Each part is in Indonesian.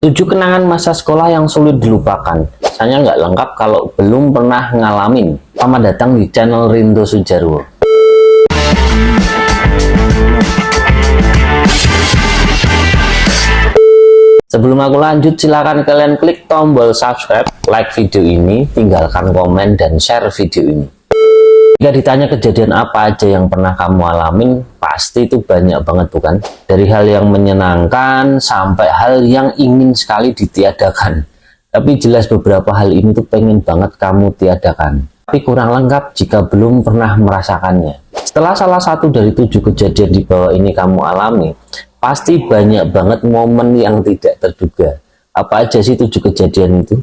7 kenangan masa sekolah yang sulit dilupakan. Rasanya nggak lengkap kalau belum pernah ngalamin. Selamat datang di channel Rindo Sujarwo. Sebelum aku lanjut, silakan kalian klik tombol subscribe, like video ini, tinggalkan komen dan share video ini. Jika ditanya kejadian apa aja yang pernah kamu alamin, pasti itu banyak banget bukan? Dari hal yang menyenangkan sampai hal yang ingin sekali ditiadakan. Tapi jelas beberapa hal ini tuh pengen banget kamu tiadakan. Tapi kurang lengkap jika belum pernah merasakannya. Setelah salah satu dari 7 kejadian di bawah ini kamu alami, pasti banyak banget momen yang tidak terduga. Apa aja sih 7 kejadian itu?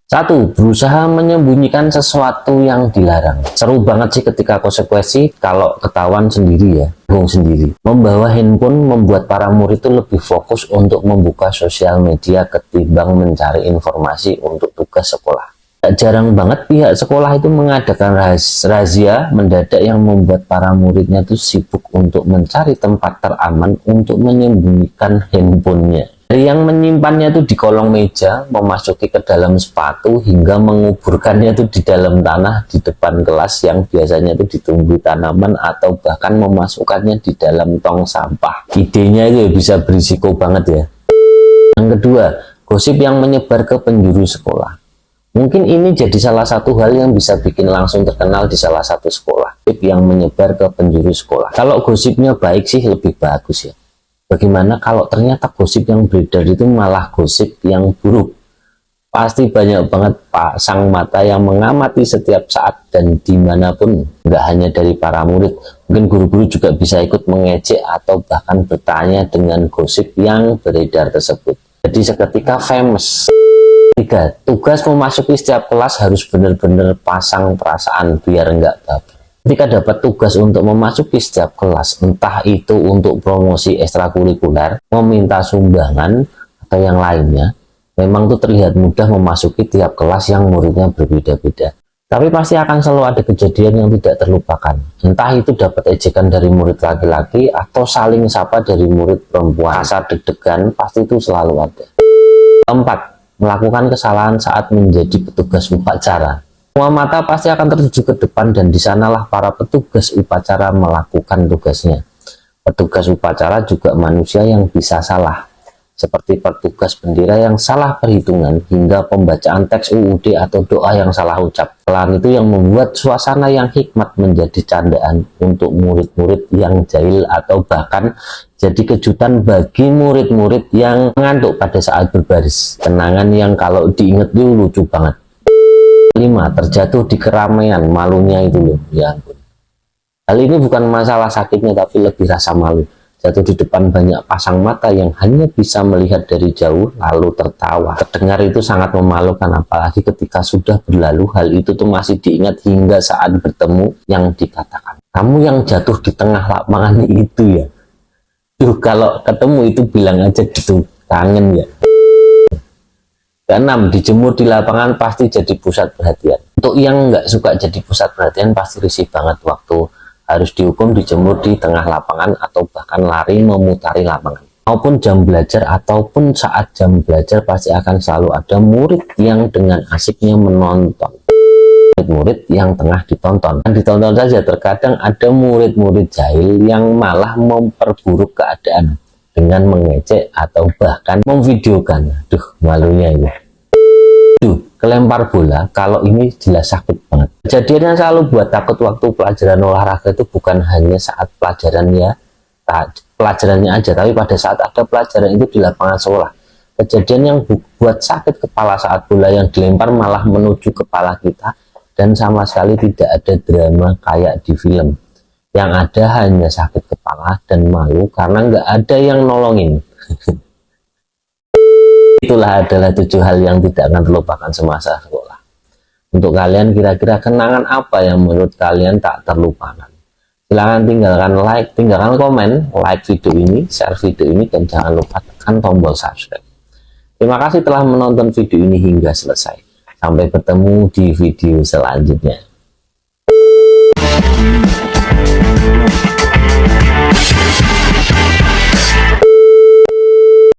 1. Berusaha menyembunyikan sesuatu yang dilarang. Seru banget sih ketika konsekuensi kalau ketahuan sendiri ya, bohong sendiri. Membawa handphone membuat para murid itu lebih fokus untuk membuka sosial media ketimbang mencari informasi untuk tugas sekolah. Gak jarang banget pihak sekolah itu mengadakan razia mendadak yang membuat para muridnya itu sibuk untuk mencari tempat teraman untuk menyembunyikan handphonenya. Dari yang menyimpannya itu di kolong meja, memasuki ke dalam sepatu, hingga menguburkannya itu di dalam tanah di depan kelas yang biasanya itu ditumbuhi tanaman, atau bahkan memasukkannya di dalam tong sampah. Idenya itu bisa berisiko banget ya. Yang kedua, gosip yang menyebar ke penjuru sekolah. Mungkin ini jadi salah satu hal yang bisa bikin langsung terkenal di salah satu sekolah. Gosip yang menyebar ke penjuru sekolah. Kalau gosipnya baik sih lebih bagus ya. Bagaimana kalau ternyata gosip yang beredar itu malah gosip yang buruk? Pasti banyak banget pasang mata yang mengamati setiap saat dan dimanapun. Nggak hanya dari para murid, mungkin guru-guru juga bisa ikut mengejek atau bahkan bertanya dengan gosip yang beredar tersebut. Jadi seketika famous. 3. Tugas memasuki setiap kelas harus benar-benar pasang perasaan biar nggak baper. Ketika dapat tugas untuk memasuki setiap kelas, entah itu untuk promosi ekstrakurikuler, meminta sumbangan, atau yang lainnya, memang tuh terlihat mudah memasuki tiap kelas yang muridnya berbeda-beda. Tapi pasti akan selalu ada kejadian yang tidak terlupakan. Entah itu dapat ejekan dari murid laki-laki, atau saling sapa dari murid perempuan. Rasa deg-degan pasti itu selalu ada. 4. Melakukan kesalahan saat menjadi petugas upacara. Semua mata pasti akan tertuju ke depan dan di sanalah para petugas upacara melakukan tugasnya. Petugas upacara juga manusia yang bisa salah, seperti petugas bendera yang salah perhitungan hingga pembacaan teks UUD atau doa yang salah ucap. Kesalahan itu yang membuat suasana yang hikmat menjadi candaan untuk murid-murid yang jahil atau bahkan jadi kejutan bagi murid-murid yang mengantuk pada saat berbaris. Kenangan yang kalau diingat itu lucu banget. 5. Terjatuh di keramaian, malunya itu loh, ya ampun. Hal ini bukan masalah sakitnya tapi lebih rasa malu. Jatuh di depan banyak pasang mata yang hanya bisa melihat dari jauh lalu tertawa. Terdengar itu sangat memalukan, apalagi ketika sudah berlalu hal itu tuh masih diingat hingga saat bertemu yang dikatakan. Kamu yang jatuh di tengah lapangan itu ya. Tuh kalau ketemu itu bilang aja gitu, kangen ya. 6. Dijemur di lapangan pasti jadi pusat perhatian. Untuk yang nggak suka jadi pusat perhatian pasti risih banget waktu harus dihukum dijemur di tengah lapangan atau bahkan lari memutari lapangan. Maupun jam belajar ataupun saat jam belajar pasti akan selalu ada murid yang dengan asiknya menonton. Murid yang tengah ditonton. Dan ditonton saja, terkadang ada murid-murid jahil yang malah memperburuk keadaan dengan mengejek atau bahkan memvideokan. Duh, malunya ini. Kelempar bola, kalau ini jelas sakit banget. Kejadian yang selalu buat takut waktu pelajaran olahraga itu bukan hanya saat pelajarannya aja, tapi pada saat ada pelajaran itu di lapangan sekolah. Kejadian yang buat sakit kepala saat bola yang dilempar malah menuju kepala kita dan sama sekali tidak ada drama kayak di film. Yang ada hanya sakit kepala dan malu karena nggak ada yang nolongin. Itulah adalah 7 hal yang tidak akan terlupakan semasa sekolah. Untuk kalian kira-kira kenangan apa yang menurut kalian tak terlupakan? Silahkan tinggalkan like, tinggalkan komen, like video ini, share video ini, dan jangan lupa tekan tombol subscribe. Terima kasih telah menonton video ini hingga selesai. Sampai bertemu di video selanjutnya.